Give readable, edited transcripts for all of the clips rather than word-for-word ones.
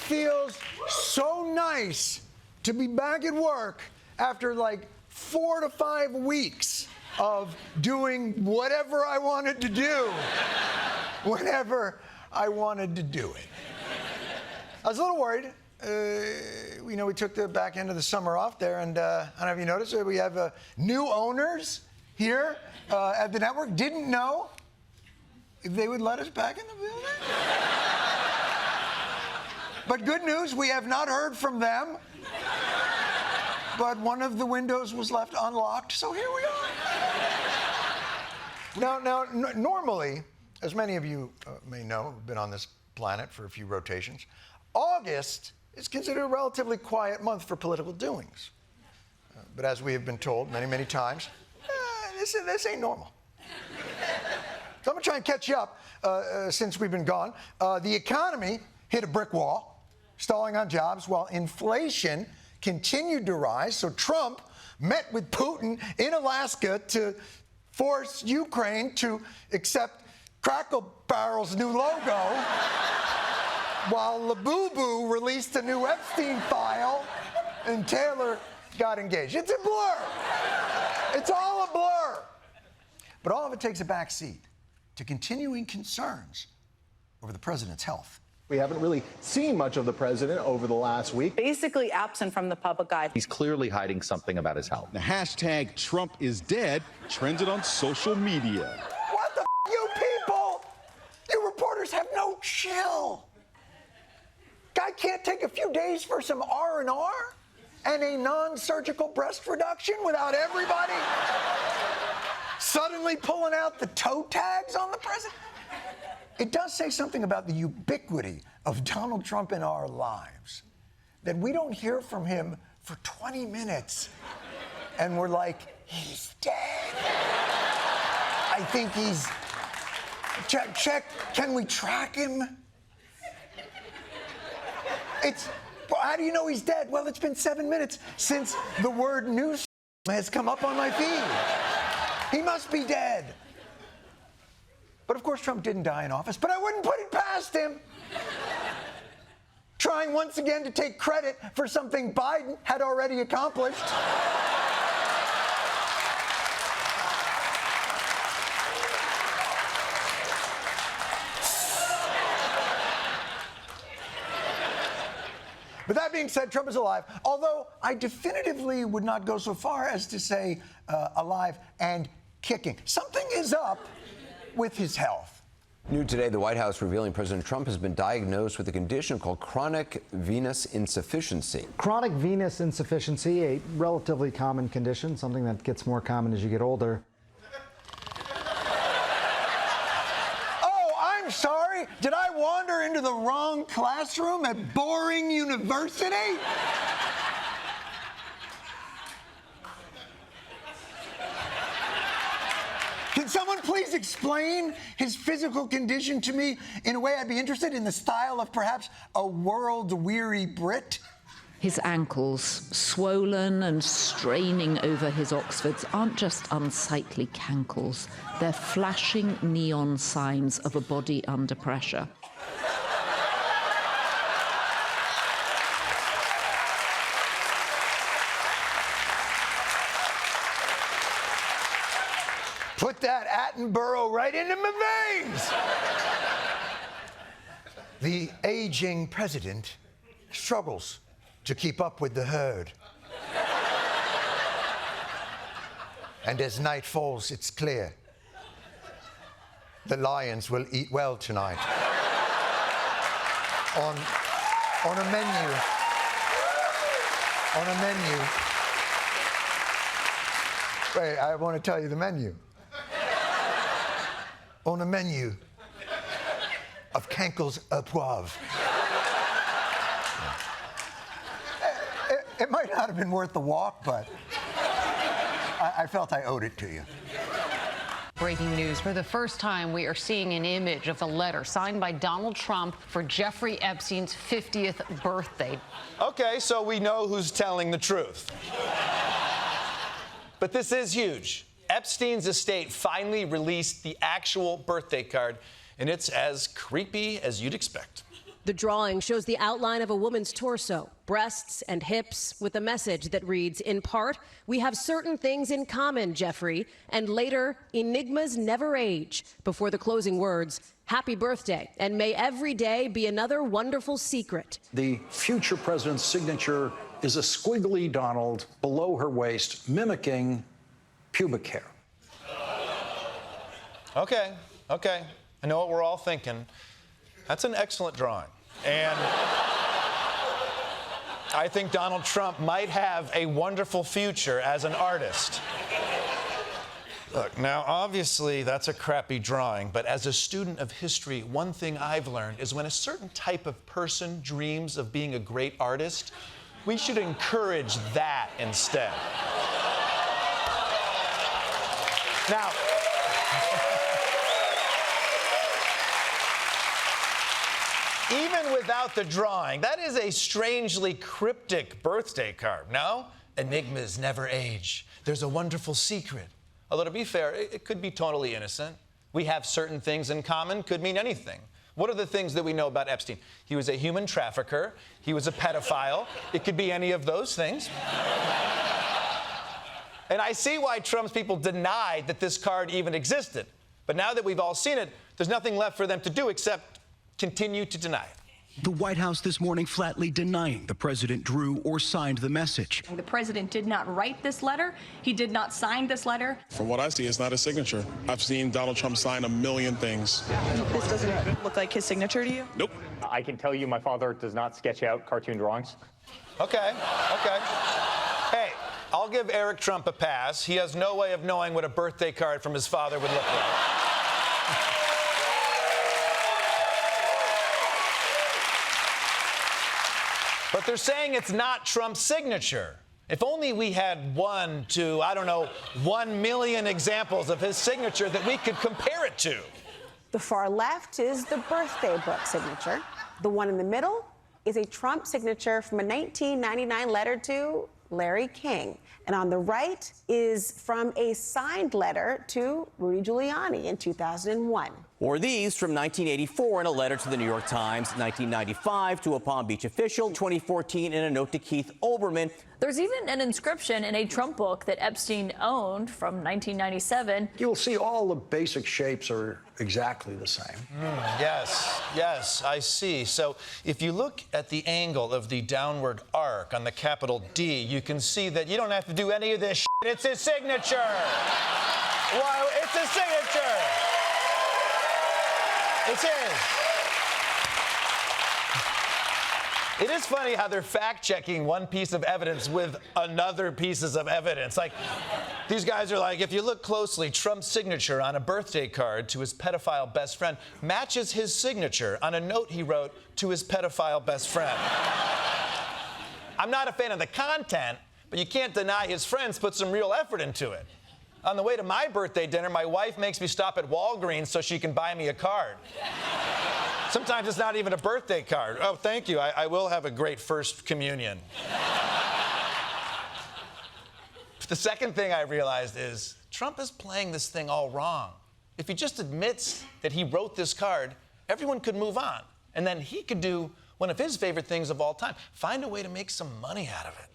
feels so nice to be back at work after like 4 to 5 weeks of doing whatever I wanted to do, whenever I wanted to do it. I was a little worried. We took the back end of the summer off there, and I don't know if you noticed, we have new owners here at the network. Didn't know if they would let us back in the building. But good news, we have not heard from them. But one of the windows was left unlocked, so here we are. Now, normally, as many of you may know, who've been on this planet for a few rotations, August is considered a relatively quiet month for political doings. But as we have been told many, many times, this ain't normal. So I'm going to try and catch you up since we've been gone. The economy hit a brick wall, stalling on jobs, while inflation continued to rise. So Trump met with Putin in Alaska to force Ukraine to accept Crackle Barrel's new logo, while Labubu released a new Epstein file and Taylor got engaged. It's a blur. It's all a blur. But all of it takes a back seat to continuing concerns over the president's health. We haven't really seen much of the president over the last week. Basically absent from the public eye. He's clearly hiding something about his health. The hashtag Trump is dead trended on social media. What the you people? You reporters have no chill. Guy can't take a few days for some R&R and a non-surgical breast reduction without everybody suddenly pulling out the toe tags on the president? It does say something about the ubiquity of Donald Trump in our lives, that we don't hear from him for 20 minutes, and we're like, he's dead. I think he's... Check, can we track him? How do you know he's dead? Well, it's been 7 minutes since the word news has come up on my feed. He must be dead. But of course, Trump didn't die in office, but I wouldn't put it past him. Trying once again to take credit for something Biden had already accomplished. But that being said, Trump is alive, although I definitively would not go so far as to say alive and kicking. Something is up with his health. New today, the White House revealing President Trump has been diagnosed with a condition called chronic venous insufficiency. Chronic venous insufficiency, a relatively common condition, something that gets more common as you get older. Oh, I'm sorry. Did I wander into the wrong classroom at Boring University? Can someone please explain his physical condition to me in a way I'd be interested in, the style of perhaps a world-weary Brit? His ankles, swollen and straining over his Oxfords, aren't just unsightly cankles. They're flashing neon signs of a body under pressure. Put that Attenborough right into my veins! The aging president struggles to keep up with the herd. And as night falls, it's clear the lions will eat well tonight. On a menu. On a menu. Wait, I want to tell you the menu. On a menu of cankles au poivre. It might not have been worth the walk, but I felt I owed it to you. Breaking news. For the first time, we are seeing an image of the letter signed by Donald Trump for Jeffrey Epstein's 50th birthday. Okay, so we know who's telling the truth. But this is huge. Epstein's estate finally released the actual birthday card, and it's as creepy as you'd expect. The drawing shows the outline of a woman's torso, breasts and hips, with a message that reads, in part, "We have certain things in common, Jeffrey," and later, "Enigmas never age," before the closing words, "Happy birthday, and may every day be another wonderful secret." The future president's signature is a squiggly Donald below her waist, mimicking pubic hair. Okay. I know what we're all thinking. That's an excellent drawing. And I think Donald Trump might have a wonderful future as an artist. Look, now, obviously, that's a crappy drawing, but as a student of history, one thing I've learned is when a certain type of person dreams of being a great artist, we should encourage that instead. Now, even without the drawing, that is a strangely cryptic birthday card. No? Enigmas never age. There's a wonderful secret. Although, to be fair, it could be totally innocent. We have certain things in common, could mean anything. What are the things that we know about Epstein? He was a human trafficker. He was a pedophile. It could be any of those things. And I see why Trump's people denied that this card even existed. But now that we've all seen it, there's nothing left for them to do except continue to deny it. The White House this morning flatly denying the president drew or signed the message. The president did not write this letter. He did not sign this letter. From what I see, it's not his signature. I've seen Donald Trump sign a million things. This doesn't look like his signature to you? Nope. I can tell you my father does not sketch out cartoon drawings. Okay. Hey, I'll give Eric Trump a pass. He has no way of knowing what a birthday card from his father would look like. But they're saying it's not Trump's signature. If only we had 1 to, 1 million examples of his signature that we could compare it to. The far left is the birthday book signature. The one in the middle is a Trump signature from a 1999 letter to Larry King. And on the right is from a signed letter to Rudy Giuliani in 2001. Or these from 1984 in a letter to the New York Times, 1995 to a Palm Beach official, 2014 in a note to Keith Olbermann. There's even an inscription in a Trump book that Epstein owned from 1997. You'll see all the basic shapes are exactly the same. Yes, I see. So if you look at the angle of the downward arc on the capital D, you can see that you don't have to do any of this shit. It's his signature. Well, it's his signature. It's his. It is funny how they're fact-checking one piece of evidence with another pieces of evidence. Like, these guys are like, if you look closely, Trump's signature on a birthday card to his pedophile best friend matches his signature on a note he wrote to his pedophile best friend. I'm not a fan of the content, but you can't deny his friends put some real effort into it. On the way to my birthday dinner, my wife makes me stop at Walgreens so she can buy me a card. Sometimes it's not even a birthday card. Oh, thank you. I will have a great first communion. The second thing I realized is Trump is playing this thing all wrong. If he just admits that he wrote this card, everyone could move on. And then he could do one of his favorite things of all time, find a way to make some money out of it.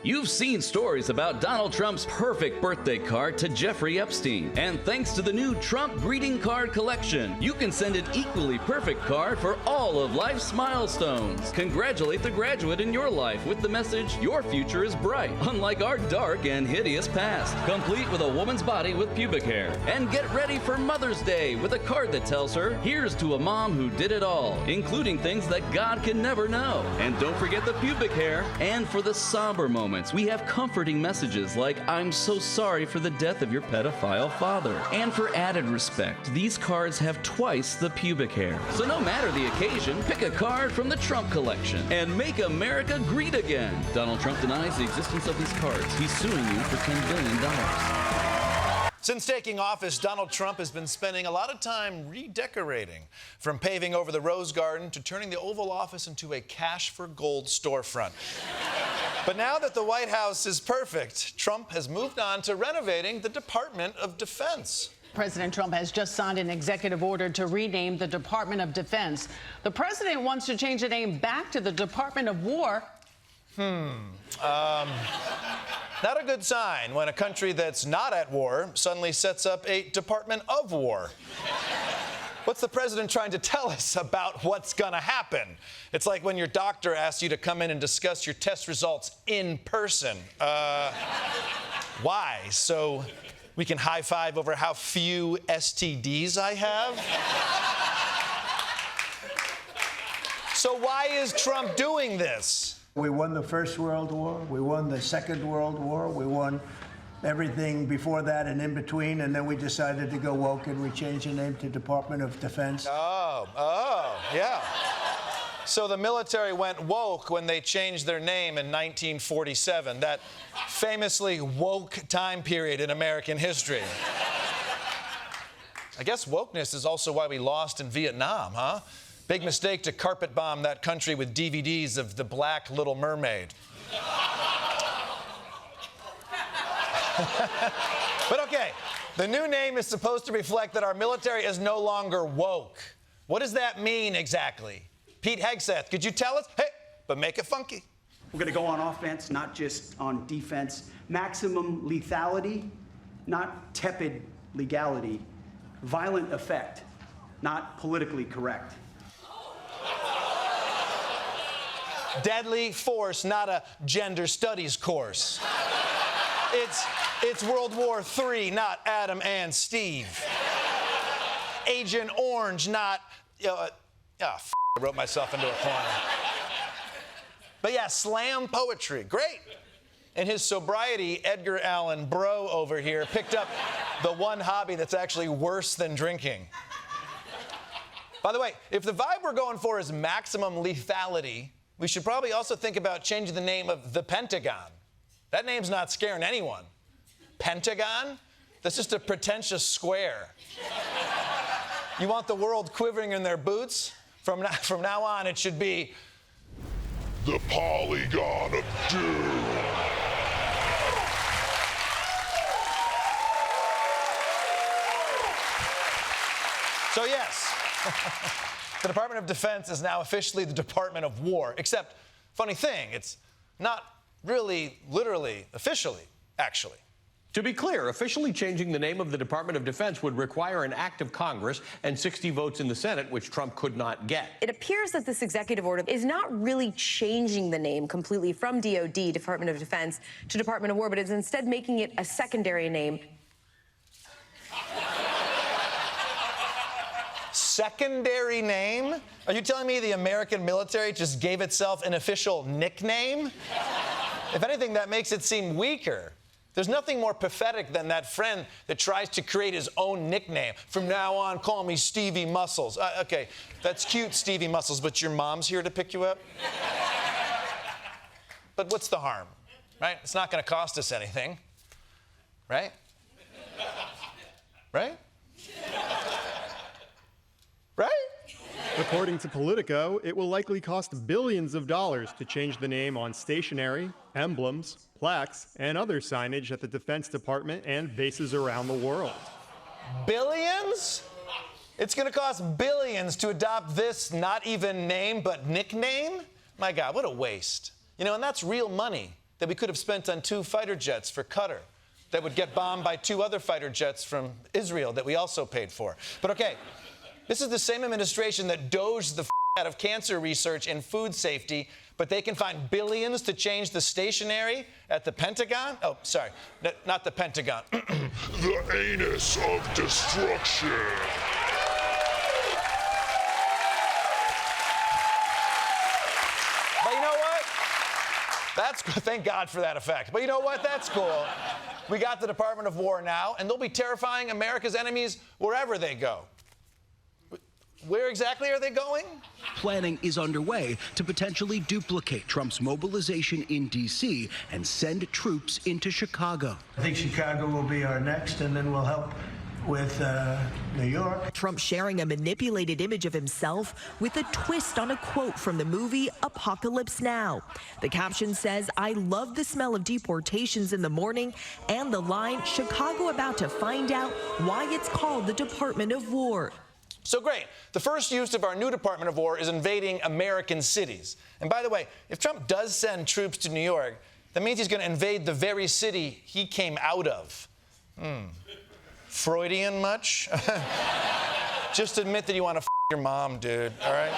You've seen stories about Donald Trump's perfect birthday card to Jeffrey Epstein. And thanks to the new Trump greeting card collection, you can send an equally perfect card for all of life's milestones. Congratulate the graduate in your life with the message, "Your future is bright, unlike our dark and hideous past." Complete with a woman's body with pubic hair. And get ready for Mother's Day with a card that tells her, "Here's to a mom who did it all," including things that God can never know. And don't forget the pubic hair. And for the somber moments, we have comforting messages like, "I'm so sorry for the death of your pedophile father." And for added respect, these cards have twice the pubic hair. So no matter the occasion, pick a card from the Trump collection and make America great again. Donald Trump denies the existence of these cards. He's suing you for $10 billion. Since taking office, Donald Trump has been spending a lot of time redecorating, from paving over the Rose Garden to turning the Oval Office into a cash for gold storefront. But now that the White House is perfect, Trump has moved on to renovating the Department of Defense. President Trump has just signed an executive order to rename the Department of Defense. The president wants to change the name back to the Department of War. Not a good sign when a country that's not at war suddenly sets up a Department of War. What's the president trying to tell us about what's gonna happen? It's like when your doctor asks you to come in and discuss your test results in person. Why? So we can high-five over how few STDs I have? So why is Trump doing this? We won the First World War. We won the Second World War. We won everything before that and in between, and then we decided to go woke and we changed the name to Department of Defense. Oh, yeah. So the military went woke when they changed their name in 1947, that famously woke time period in American history. I guess wokeness is also why we lost in Vietnam, huh? Big mistake to carpet bomb that country with DVDs of The Black Little Mermaid. But okay, the new name is supposed to reflect that our military is no longer woke. What does that mean exactly? Pete Hegseth, could you tell us? Hey, but make it funky. We're going to go on offense, not just on defense. Maximum lethality, not tepid legality. Violent effect, not politically correct. Deadly force, not a gender studies course. It's World War III, not Adam and Steve. Agent Orange, not... I wrote myself into a corner. But yeah, slam poetry, great. In his sobriety, Edgar Allan Bro over here picked up the one hobby that's actually worse than drinking. By the way, if the vibe we're going for is maximum lethality, we should probably also think about changing the name of the Pentagon. That name's not scaring anyone. Pentagon? That's just a pretentious square. You want the world quivering in their boots? From now on, it should be the Polygon of Doom. So yes, the Department of Defense is now officially the Department of War, except, funny thing, it's not really, literally, officially, actually. To be clear, officially changing the name of the Department of Defense would require an act of Congress and 60 votes in the Senate, which Trump could not get. It appears that this executive order is not really changing the name completely from DOD, Department of Defense, to Department of War, but is instead making it a secondary name. Secondary name? Are you telling me the American military just gave itself an official nickname? If anything, that makes it seem weaker. There's nothing more pathetic than that friend that tries to create his own nickname. From now on, call me Stevie Muscles. Okay, that's cute, Stevie Muscles, but your mom's here to pick you up? But what's the harm, right? It's not going to cost us anything, right? Right? Right? According to Politico, it will likely cost billions of dollars to change the name on stationery, emblems, plaques, and other signage at the Defense Department and bases around the world. Billions? It's going to cost billions to adopt this not even name but nickname? My God, what a waste. You know, and that's real money that we could have spent on 2 fighter jets for Qatar that would get bombed by 2 other fighter jets from Israel that we also paid for. But okay, this is the same administration that dozed the out of cancer research and food safety, but they can find billions to change the stationery at the Pentagon? Oh, sorry, not the Pentagon. The anus of destruction. But you know what? That's good. Thank God for that effect. But you know what? That's cool. We got the Department of War now, and they'll be terrifying America's enemies wherever they go. Where exactly are they going? Planning is underway to potentially duplicate Trump's mobilization in D.C. and send troops into Chicago. I think Chicago will be our next, and then we'll help with New York. Trump sharing a manipulated image of himself with a twist on a quote from the movie Apocalypse Now. The caption says, "I love the smell of deportations in the morning," and the line, "Chicago about to find out why it's called the Department of War." So great. The first use of our new Department of War is invading American cities. And by the way, if Trump does send troops to New York, that means he's going to invade the very city he came out of. Freudian much? Just admit that you want to your mom, dude, all right?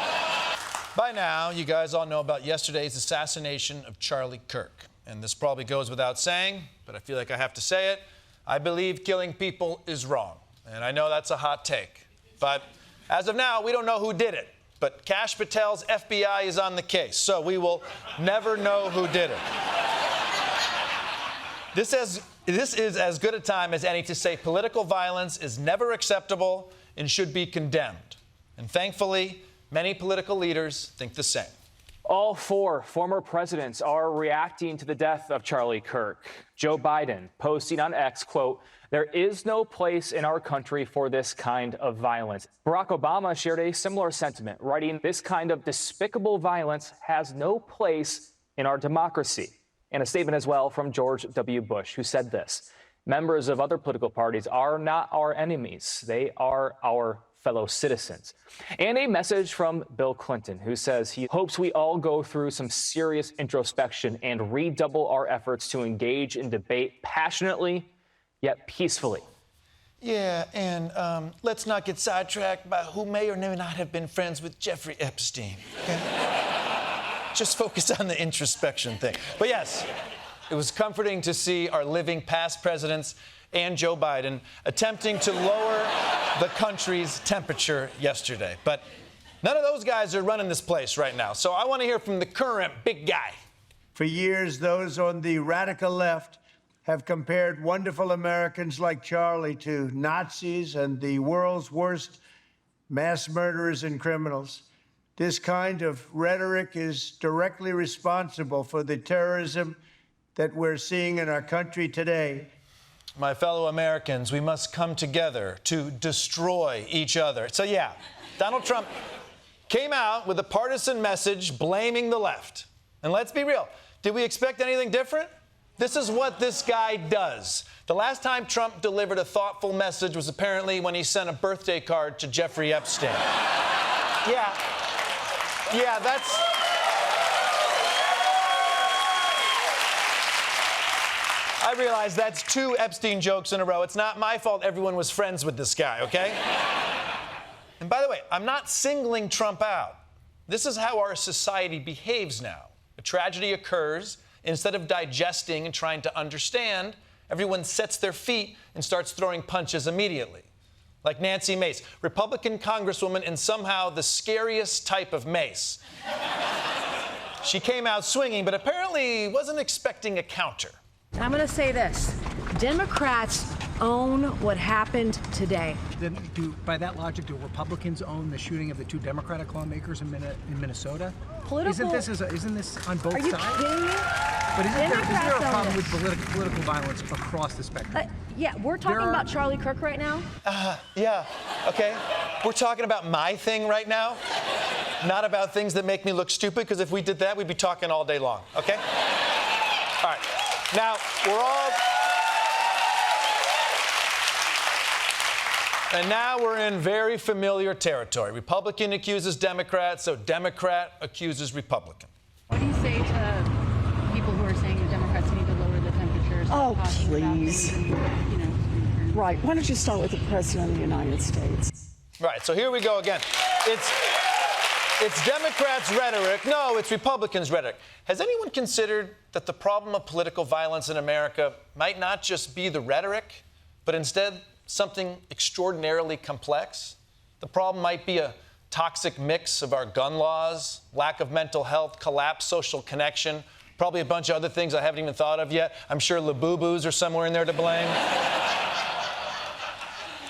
By now, you guys all know about yesterday's assassination of Charlie Kirk. And this probably goes without saying, but I feel like I have to say it. I believe killing people is wrong. And I know that's a hot take. But as of now, we don't know who did it. But Kash Patel's FBI is on the case, so we will never know who did it. This is as good a time as any to say political violence is never acceptable and should be condemned. And thankfully, many political leaders think the same. All four former presidents are reacting to the death of Charlie Kirk. Joe Biden posting on X, quote, "There is no place in our country for this kind of violence." Barack Obama shared a similar sentiment, writing, "This kind of despicable violence has no place in our democracy." And a statement as well from George W. Bush, who said this: "Members of other political parties are not our enemies. They are our fellow citizens." And a message from Bill Clinton, who says he hopes we all go through some serious introspection and redouble our efforts to engage in debate passionately yet peacefully. Yeah, and let's not get sidetracked by who may or may not have been friends with Jeffrey Epstein. Okay? Just focus on the introspection thing. But yes, it was comforting to see our living past presidents and Joe Biden attempting to lower the country's temperature yesterday. But none of those guys are running this place right now. So I want to hear from the current big guy. For years, those on the radical left have compared wonderful Americans like Charlie to Nazis and the world's worst mass murderers and criminals. This kind of rhetoric is directly responsible for the terrorism that we're seeing in our country today. My fellow Americans, we must come together to destroy each other. So yeah, Donald Trump came out with a partisan message blaming the left. And let's be real, did we expect anything different? This is what this guy does. The last time Trump delivered a thoughtful message was apparently when he sent a birthday card to Jeffrey Epstein. Yeah, that's... I realize that's 2 Epstein jokes in a row. It's not my fault everyone was friends with this guy, okay? And by the way, I'm not singling Trump out. This is how our society behaves now. A tragedy occurs. Instead of digesting and trying to understand, everyone sets their feet and starts throwing punches immediately. Like Nancy Mace, Republican congresswoman and somehow the scariest type of mace. She came out swinging, but apparently wasn't expecting a counter. I'm going to say this. Democrats own what happened today. Then by that logic, do Republicans own the shooting of the 2 Democratic lawmakers in Minnesota? Isn't this on both sides? Are you kidding me? But is there a problem with political violence across the spectrum? Yeah, we're talking about Charlie Kirk right now. Yeah, okay. We're talking about my thing right now, not about things that make me look stupid, because if we did that, we'd be talking all day long, okay? All right. Now, and now we're in very familiar territory. Republican accuses Democrat, so Democrat accuses Republican. What do you say to people who are saying the Democrats need to lower the temperatures? Oh, please. Right. Why don't you start with the President of the United States? Right. So here we go again. It's Democrats' rhetoric. No, it's Republicans' rhetoric. Has anyone considered that the problem of political violence in America might not just be the rhetoric, but instead something extraordinarily complex? The problem might be a toxic mix of our gun laws, lack of mental health, collapsed social connection, probably a bunch of other things I haven't even thought of yet. I'm sure Labubu's are somewhere in there to blame.